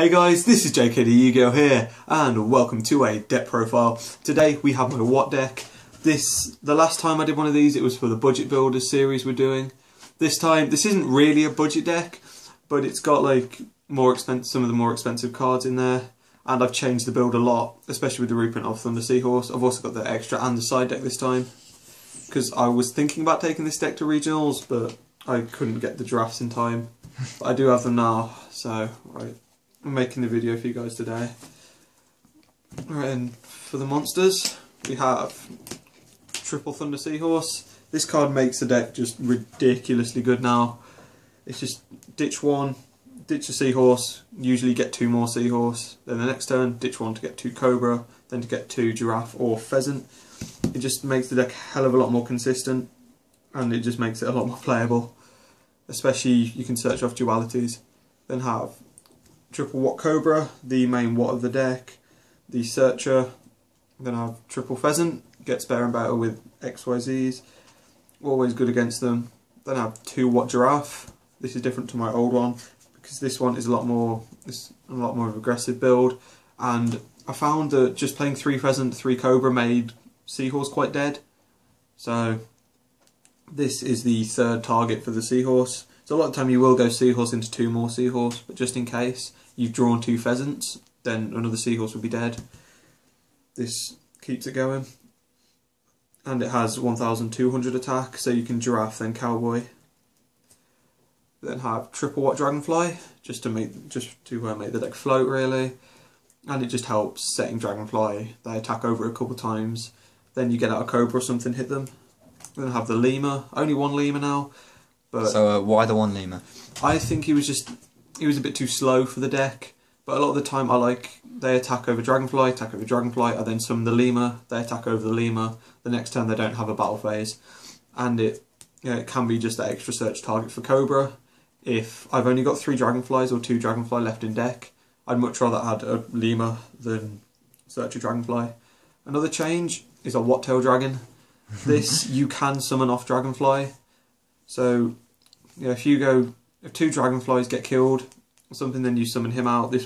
Hey guys, this is JK the Yugioh here, and welcome to a deck profile. Today we have my What deck. The last time I did one of these, it was for the Budget Builders series we're doing. This time, this isn't really a budget deck, but it's got like some of the more expensive cards in there, and I've changed the build a lot, especially with the reprint of Thunder Seahorse. I've also got the extra and the side deck this time, because I was thinking about taking this deck to regionals, but I couldn't get the drafts in time. But I do have them now, so right. I'm making the video for you guys today. Right, and for the monsters, we have triple Thunder Seahorse. This card makes the deck just ridiculously good now. It's just ditch one, ditch a Seahorse, usually get two more Seahorse, then the next turn ditch one to get two Cobra, then to get two Giraffe or Pheasant. It just makes the deck a hell of a lot more consistent, and it just makes it a lot more playable. Especially you can search off dualities. Then have triple What Cobra, the main What of the deck, the Searcher, then I have triple Pheasant, gets better and better with XYZs, always good against them. Then I have two What Giraffe. This is different to my old one because this one is a lot more of an aggressive build, and I found that just playing three Pheasant, three Cobra made Seahorse quite dead. So this is the third target for the Seahorse. So a lot of the time you will go Seahorse into two more Seahorse, but just in case you've drawn two Pheasants, then another Seahorse will be dead. This keeps it going. And it has 1200 attack, so you can Giraffe then Cowboy. Then have triple What Dragonfly, just to make the deck float really. And it just helps setting Dragonfly. They attack over a couple of times. Then you get out a Cobra or something, hit them. Then have the Lemur, only one Lemur now. But so why the one Lemur? I think he was a bit too slow for the deck. But a lot of the time they attack over Dragonfly, I then summon the Lemur, they attack over the Lemur. The next turn they don't have a battle phase. And it can be just that extra search target for Cobra. If I've only got 3 Dragonflies or 2 Dragonfly left in deck, I'd much rather add a Lemur than search a Dragonfly. Another change is a What-tail Dragon. This you can summon off Dragonfly. So, if 2 Dragonflies get killed or something, then you summon him out. This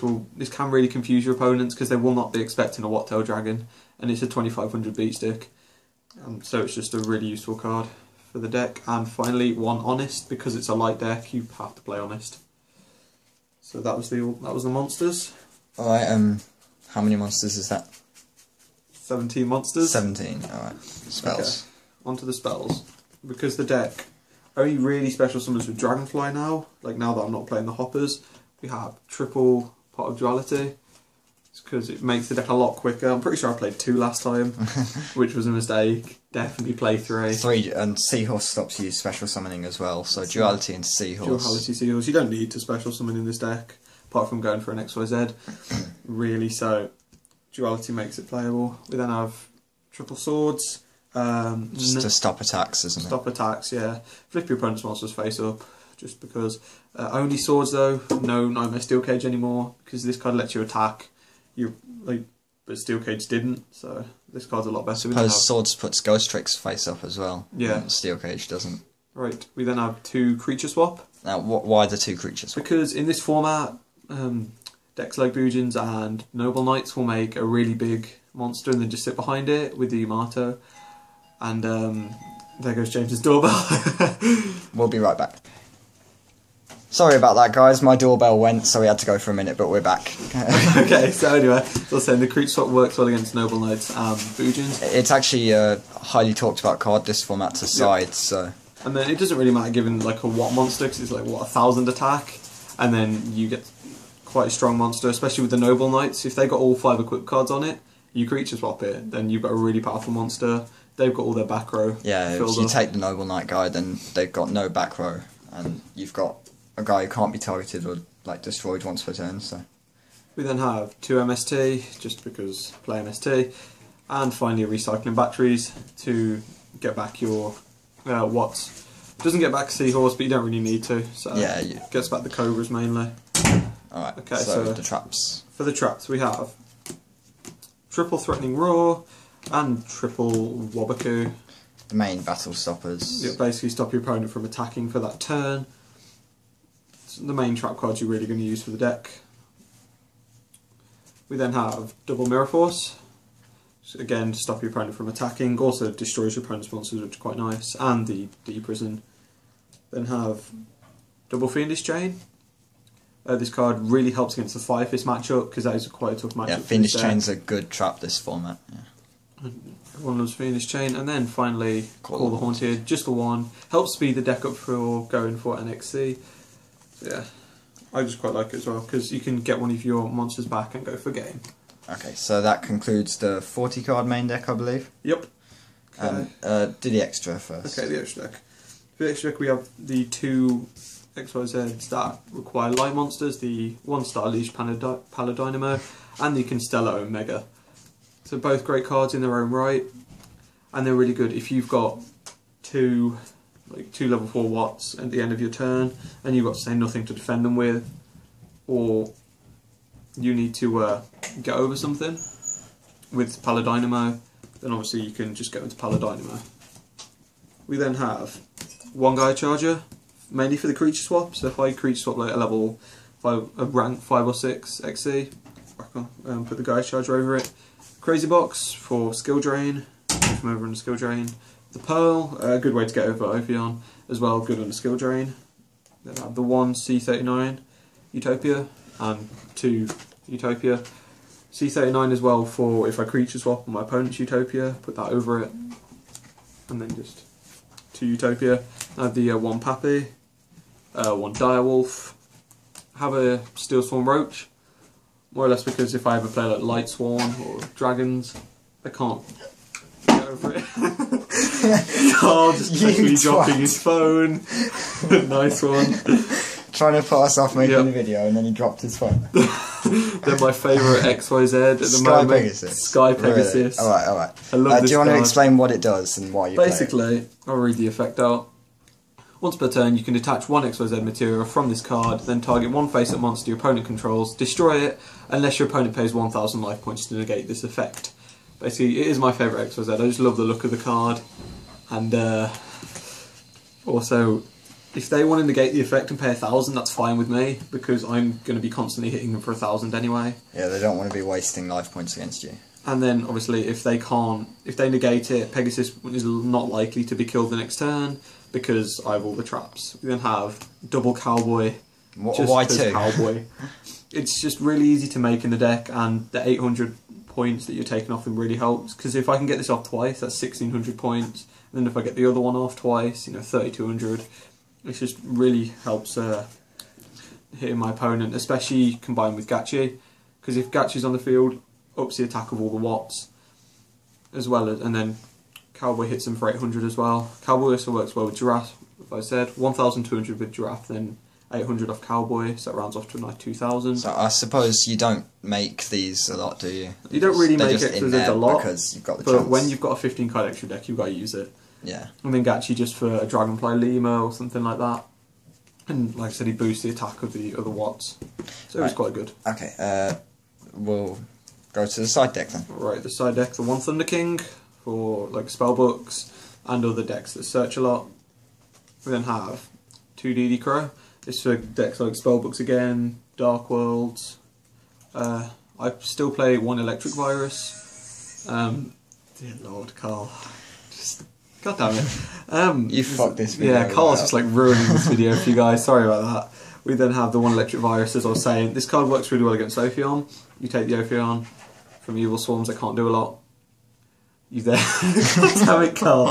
can really confuse your opponents because they will not be expecting a What-tail Dragon, and it's a 2500 beat stick. So it's just a really useful card for the deck. And finally, one Honest, because it's a light deck. You have to play Honest. So that was the monsters. All right. How many monsters is that? 17 monsters. 17. All right. Spells. Okay. Onto the spells, because the deck only really special summons with Dragonfly now. Like now that I'm not playing the hoppers, we have triple Pot of Duality. It's because it makes the deck a lot quicker. I'm pretty sure I played 2 last time, which was a mistake. Definitely play 3. 3, and Seahorse stops you special summoning as well. So Duality and Seahorse. Duality Seahorse. You don't need to special summon in this deck, apart from going for an XYZ. Really, so Duality makes it playable. We then have triple Swords. Just to stop attacks, isn't it? Stop attacks, yeah. Flip your opponent's monsters face up, just because. Only Swords though, no Nightmare Steel Cage anymore, because this card lets you attack. But Steel Cage didn't, so this card's a lot better. Suppose Swords puts Ghost Tricks face up as well. Yeah. Steel Cage doesn't. Right, we then have 2 Creature Swap. Now, why the 2 Creature Swap? Because in this format, decks like Bujins and Noble Knights will make a really big monster and then just sit behind it with the Yamato. And there goes James's doorbell. We'll be right back. Sorry about that, guys. My doorbell went, so we had to go for a minute, but we're back. Okay, so anyway, as I was saying, the Creature Swap works well against Noble Knights and Bujins. It's actually a highly talked about card, this format to sides, so. And then it doesn't really matter given like a What monster, because it's like, what, 1000 attack? And then you get quite a strong monster, especially with the Noble Knights. If they got all 5 equipped cards on it, you Creature Swap it, then you've got a really powerful monster. They've got all their back row. Yeah, if you take the Noble Knight guy, then they've got no back row, and you've got a guy who can't be targeted or like destroyed once per turn. So we then have 2 MST, just because play MST, and finally recycling batteries to get back your Watts. Doesn't get back Seahorse, but you don't really need to. So yeah, gets back the Cobras mainly. All right. Okay, so the traps. For the traps, we have triple Threatening Roar and triple Wabaku. The main battle stoppers. Yeah, basically stop your opponent from attacking for that turn. It's the main trap cards you're really going to use for the deck. We then have double mirror force. So again, to stop your opponent from attacking. Also destroys your opponent's monsters, which is quite nice. And the prison. Then have double fiendish chain. This card really helps against the Fire Fist matchup because that is quite a tough matchup. Yeah, fiendish chain's a good trap this format. Yeah. Everyone loves fiendish chain. And then finally, Call the Haunted. Just the one. Helps speed the deck up for going for NXC. So yeah, I just quite like it as well because you can get one of your monsters back and go for game. Okay, so that concludes the 40 card main deck, I believe. Yep. Do the extra first. Okay, the extra deck. For the extra deck we have the two XYZs that require light monsters, the 1-star Leash Paladynamo and the Constellar Omega. So both great cards in their own right, and they're really good if you've got two level 4 Watts at the end of your turn and you've got, say, nothing to defend them with, or you need to get over something with Paladynamo, then obviously you can just go into Paladynamo. We then have one Gaia Charger, mainly for the creature swap. So if I creature swap like a level 5, a rank 5 or 6 XC, I can put the Gaia Charger over it. Crazy Box for skill drain, from over on the skill drain. The Pearl, a good way to get over Ophion as well, good on the skill drain. Then I have the 1 C39 Utopia and 2 Utopia. C39 as well for if I creature swap on my opponent's Utopia, put that over it. And then just 2 Utopia. I have the 1 Pappy, 1 Direwolf, have a Steel Swarm Roach, more or less because if I ever play like Light Swarm or Dragons, I can't get over it. Carl just quickly dropping his phone. Nice one. Trying to put us off making the video and then he dropped his phone. They're my favourite XYZ at the moment. Pegasus. Sky Pegasus. Really? Alright. I love this do you want to card. explain what it does and why you play it? Basically, I'll read the effect out. Once per turn, you can detach one XYZ material from this card, then target one face-up monster your opponent controls, destroy it, unless your opponent pays 1,000 life points to negate this effect. Basically, it is my favourite XYZ. I just love the look of the card, and also, if they want to negate the effect and pay 1,000, that's fine with me, because I'm going to be constantly hitting them for 1,000 anyway. Yeah, they don't want to be wasting life points against you. And then, obviously, if they negate it, Pegasus is not likely to be killed the next turn, because I have all the traps. We then have double Cowboy. Why two? Cowboy. It's just really easy to make in the deck, and the 800 points that you're taking off them really helps, because if I can get this off twice, that's 1,600 points, and then if I get the other one off twice, 3,200. It just really helps hitting my opponent, especially combined with Gachi, because if Gachi's on the field, ups the attack of all the Watts, as well as, and then Cowboy hits them for 800 as well. Cowboy also works well with Giraffe, if I said 1,200 with Giraffe, then 800 off Cowboy, so that rounds off to like 2,000. So I suppose you don't make these a lot, do you? You don't really make extras a lot, because you've got the but chance. when you've got a 15 card extra deck, you've got to use it. Yeah. And then Gachi just for a Dragonfly Lemur or something like that. And like I said, he boosts the attack of the other Watts. So it's quite good. Okay, we'll go to the side deck then. Right, the side deck, the 1 Thunder King for like spellbooks and other decks that search a lot. We then have 2 DD Crow. This for decks like spellbooks again, Dark Worlds. I still play 1 Electric Virus. Dear Lord, Carl. God damn it. You fucked this video. Yeah, Carl's just like ruining this video for you guys. Sorry about that. We then have the 1 Electric Virus, as I was saying. This card works really well against Ophion. You take the Ophion from Evil Swarms, they can't do a lot. You there? God damn it, Carl.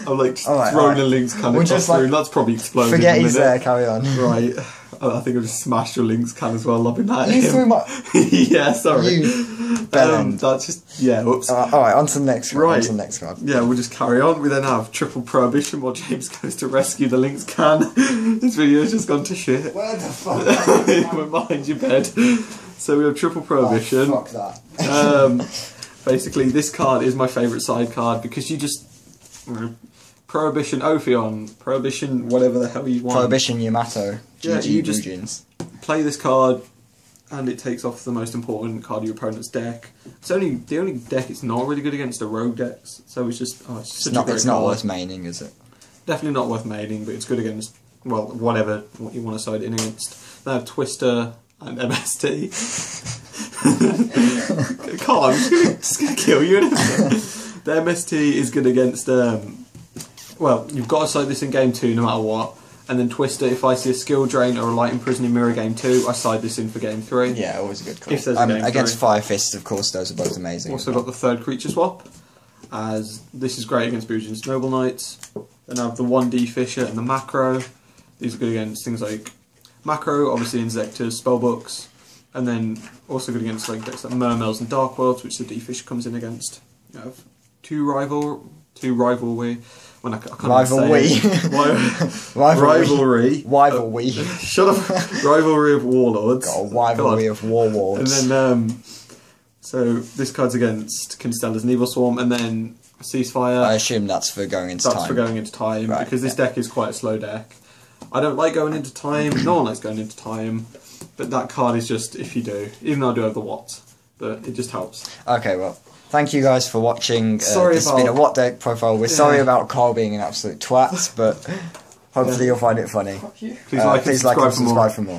I'm like throwing a Lynx can across the room. That's probably exploded. Forget he's there, carry on. Right. I think I just smashed your Lynx can as well, lobbing that at You him. threw my... Yeah, sorry. You that's just, yeah, whoops. Alright, on to the next card. Right. On to the next card. Yeah, we'll just carry on. We then have triple Prohibition while James goes to rescue the Lynx can. This video's just gone to shit. Where the fuck? We're behind your bed. So we have triple Prohibition. Oh, fuck that. Basically, this card is my favourite side card because you just... Prohibition Ophion, Prohibition whatever the hell you want. Prohibition Yamato. Yeah, you just Bujins. play this card and it takes off the most important card of your opponent's deck. It's the only deck it's not really good against are rogue decks, so it's just it's such a great card. It's not worth maining, is it? Definitely not worth maining, but it's good against, well, what you want to side it in against. They have Twister, and MST. Come on, I'm just gonna kill you. The MST is good against. Well, you've got to side this in game 2 no matter what. And then Twister, if I see a skill drain or a light imprisoning mirror game 2, I side this in for game 3. Yeah, always a good call. If there's a game against 3. Fire Fists, of course, those are both amazing. Also got the third creature swap, as this is great against Bujin's Noble Knights. Then I have the 1D Fisher and the Macro. These are good against things like Macro, obviously Inzectors, Spellbooks, and then also good against like decks like Mermails and Dark Worlds, which the D Fisher comes in against. You have two rivalry. When I can't rivalry. Rivalry. Rivalry. Shut up. Rivalry of Warlords. Got a rivalry of Warlords. And then, so this card's against Constella's and Evil Swarm, and then Ceasefire. I assume that's for going into time. That's for going into time, right, because this deck is quite a slow deck. I don't like going into time, no one likes going into time, but that card is just, if you do, even though I do have the What, but it just helps. Okay, well, thank you guys for watching. This has been a What Deck profile. We're sorry about Carl being an absolute twat, but hopefully you'll find it funny. Please like and subscribe for more.